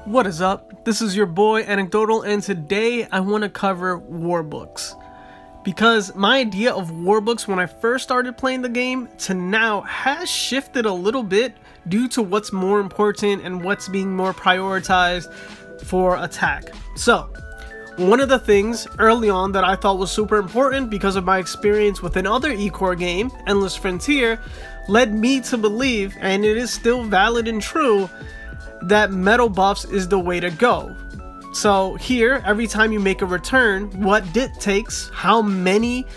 What is up? This is your boy Anecdotal, and today I want to cover Warbooks. Because my idea of Warbooks when I first started playing the game to now has shifted a little bit due to what's more important and what's being more prioritized for attack. So, one of the things early on that I thought was super important because of my experience with another eCore game, Endless Frontier, led me to believe, and it is still valid and true, that metal buffs is the way to go. So here, every time you make a return, what dictates how many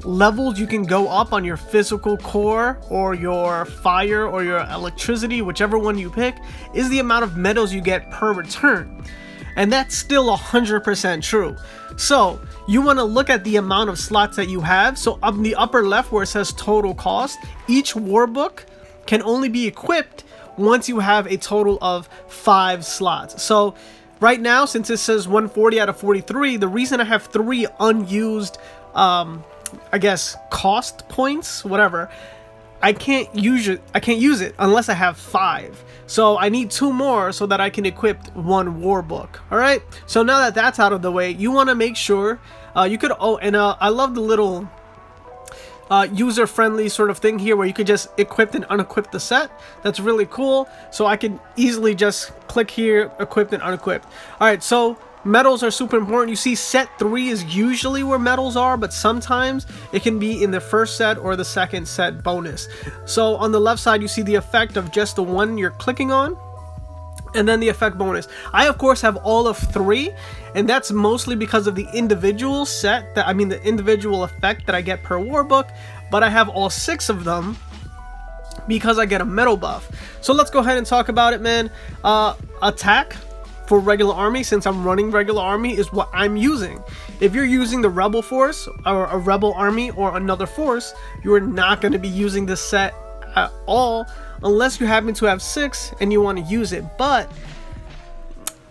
levels you can go up on your physical core or your fire or your electricity, whichever one you pick, is the amount of medals you get per return. And that's still 100% true. So you want to look at the amount of slots that you have. So up in the upper left where it says total cost, each Warbook can only be equipped once you have a total of 5 slots. So right now, since it says 140 out of 43, the reason I have 3 unused, I guess, cost points, whatever, I can't use it unless I have 5. So I need 2 more so that I can equip 1 Warbook. All right. So now that that's out of the way, you want to make sure you could. Oh, and I love the little user-friendly sort of thing here where you could just equip and unequip the set. That's really cool. So I can easily just click here, equip and unequip. All right, so medals are super important. You see set 3 is usually where medals are, but sometimes it can be in the first set or the second set bonus. So on the left side, you see the effect of just the one you're clicking on, and then the effect bonus. I of course have all of 3, and that's mostly because of the individual set that the individual effect that I get per Warbook, but I have all 6 of them because I get a metal buff. So let's go ahead and talk about it, man. Attack for regular army, since I'm running regular army, is what I'm using. If you're using the rebel force or a rebel army or another force, you're not going to be using this set at all unless you happen to have 6 and you want to use it. But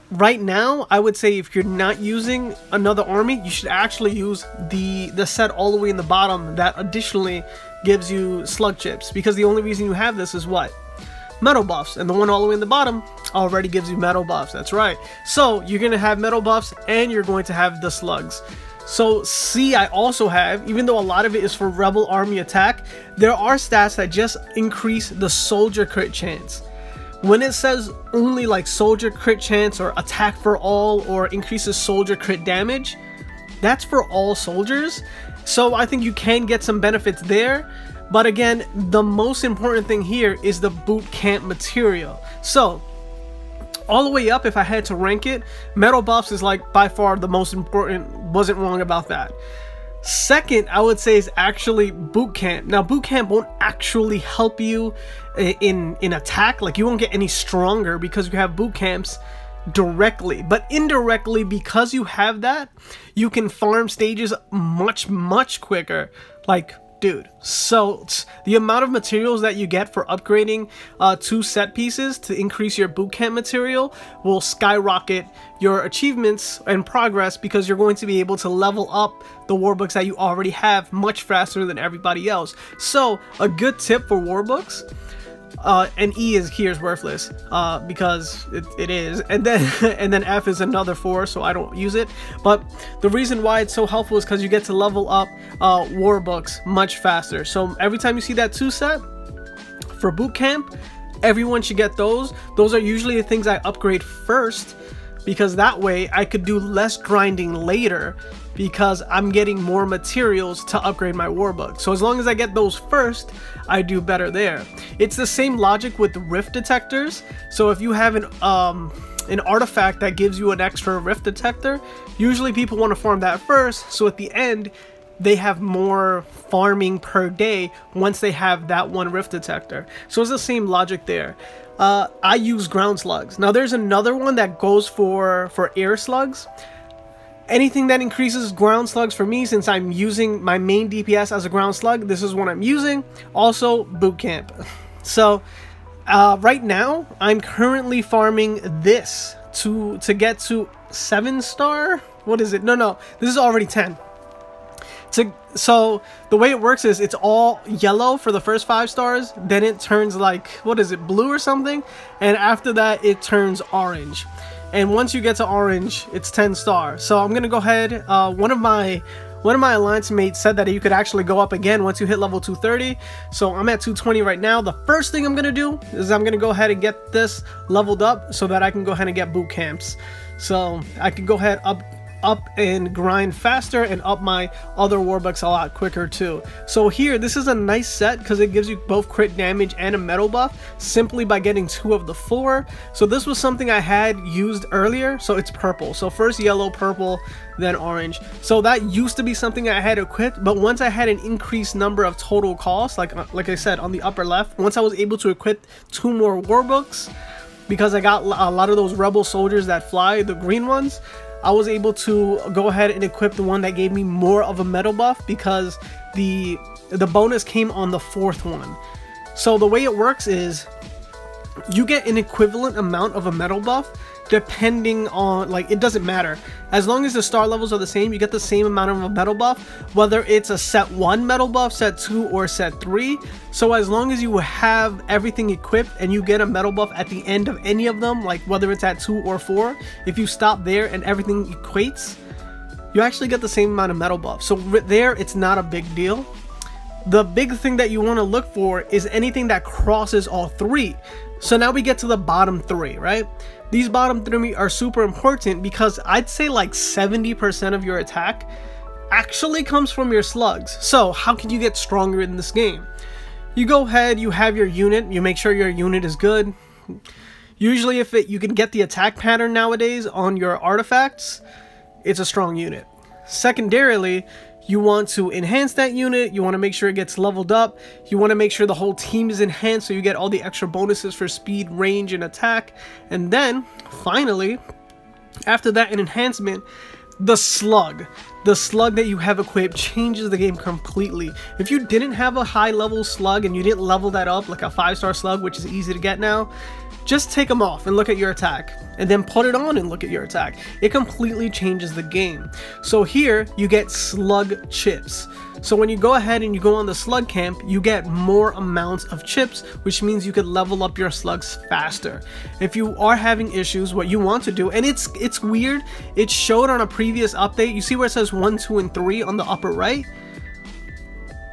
right now, I would say if you're not using another army, you should actually use the set all the way in the bottom that additionally gives you slug chips, because the only reason you have this is what? Metal buffs, and the one all the way in the bottom already gives you metal buffs. That's right. So you're gonna have metal buffs and you're going to have the slugs. So C, I also have, even though a lot of it is for rebel army attack, there are stats that just increase the soldier crit chance. When it says only like soldier crit chance or attack for all or increases soldier crit damage, that's for all soldiers. So I think you can get some benefits there. But again, the most important thing here is the boot camp material. So all the way up, if I had to rank it, metal buffs is like by far the most important. Wasn't wrong about that. Second, I would say, is actually boot camp. Now boot camp won't actually help you in attack. Like, you won't get any stronger because you have boot camps directly, but indirectly, because you have that, you can farm stages much quicker. Like, dude, so the amount of materials that you get for upgrading 2 set pieces to increase your bootcamp material will skyrocket your achievements and progress, because you're going to be able to level up the Warbooks that you already have much faster than everybody else. So a good tip for Warbooks, and E is here is worthless because it is, and then F is another 4, so I don't use it. But the reason why it's so helpful is because you get to level up Warbooks much faster. So every time you see that 2 set for boot camp, everyone should get those. Those are usually the things I upgrade first, because that way I could do less grinding later, because I'm getting more materials to upgrade my Warbook. So as long as I get those first, I do better there. It's the same logic with rift detectors. So if you have an artifact that gives you an extra rift detector, usually people want to farm that first, so at the end they have more farming per day once they have that one rift detector. So it's the same logic there. I use ground slugs. Now there's another one that goes for air slugs. Anything that increases ground slugs for me, since I'm using my main DPS as a ground slug, this is what I'm using. Also boot camp. So right now I'm currently farming this to get to 7-star. What is it? No, this is already 10. So the way it works is it's all yellow for the first 5 stars, then it turns like, what is it, blue or something, and after that it turns orange. And once you get to orange, it's 10 stars. So I'm gonna go ahead. One of my alliance mates said that you could actually go up again once you hit level 230. So I'm at 220 right now. The first thing I'm gonna do is I'm gonna go ahead and get this leveled up so that I can go ahead and get boot camps. So I can go ahead up and grind faster and up my other Warbooks a lot quicker too. So here, this is a nice set because it gives you both crit damage and a metal buff simply by getting 2 of the 4. So this was something I had used earlier, so it's purple. So first yellow, purple, then orange. So that used to be something I had equipped, but once I had an increased number of total costs, like I said on the upper left, once I was able to equip 2 more Warbooks, because I got a lot of those rebel soldiers that fly, the green ones, I was able to go ahead and equip the one that gave me more of a metal buff because the bonus came on the 4th one. So the way it works is you get an equivalent amount of a metal buff depending on, like, it doesn't matter. As long as the star levels are the same, you get the same amount of a metal buff, whether it's a set 1 metal buff, set 2, or set 3. So as long as you have everything equipped and you get a metal buff at the end of any of them, like whether it's at 2 or 4, if you stop there and everything equates, you actually get the same amount of metal buff. So there, it's not a big deal. The big thing that you want to look for is anything that crosses all 3. So now we get to the bottom 3, right? These bottom 3 are super important because I'd say like 70% of your attack actually comes from your slugs. So how can you get stronger in this game? You go ahead, you have your unit, you make sure your unit is good. Usually if you can get the attack pattern nowadays on your artifacts, it's a strong unit. Secondarily, you want to enhance that unit, you want to make sure it gets leveled up, you want to make sure the whole team is enhanced so you get all the extra bonuses for speed, range, and attack. And then, finally, after that enhancement, the slug. The slug that you have equipped changes the game completely. If you didn't have a high level slug and you didn't level that up like a 5-star slug, which is easy to get now, just take them off and look at your attack, and then put it on and look at your attack. It completely changes the game. So here you get slug chips. So when you go ahead and you go on the slug camp, you get more amounts of chips, which means you could level up your slugs faster. If you are having issues, what you want to do, and it's weird, it showed on a previous update, you see where it says 1, 2, and 3 on the upper right?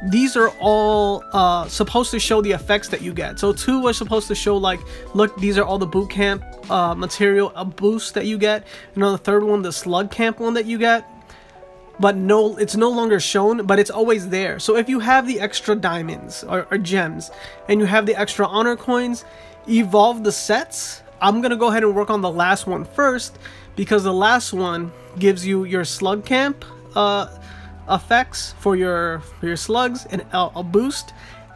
These are all supposed to show the effects that you get. So 2 was supposed to show like, look, these are all the boot camp material boosts that you get. And on the 3rd one, the slug camp one that you get. But no, it's no longer shown, but it's always there. So if you have the extra diamonds or gems and you have the extra honor coins, evolve the sets. I'm gonna go ahead and work on the last one first because the last one gives you your slug camp effects for your slugs and a boost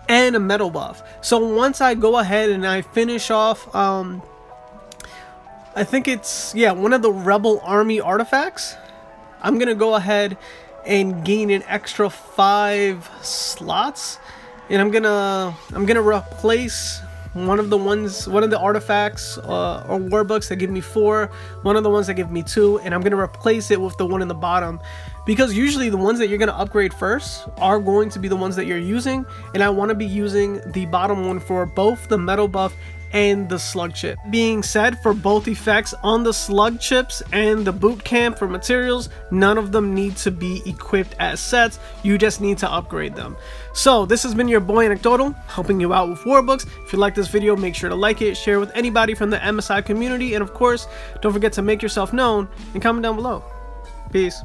and a metal buff. So once I go ahead and I finish off I think it's, yeah, one of the rebel army artifacts, I'm gonna go ahead and gain an extra 5 slots, and I'm gonna replace one of the artifacts or Warbooks that give me 4, one of the ones that give me 2, and I'm going to replace it with the one in the bottom, because usually the ones that you're going to upgrade first are going to be the ones that you're using, and I want to be using the bottom one for both the metal buff and the slug chip. Being said, for both effects on the slug chips and the boot camp for materials, none of them need to be equipped as sets, you just need to upgrade them. So this has been your boy Anecdotal, helping you out with Warbooks. If you like this video, make sure to like it, share it with anybody from the MSI community, and of course, don't forget to make yourself known and comment down below. Peace.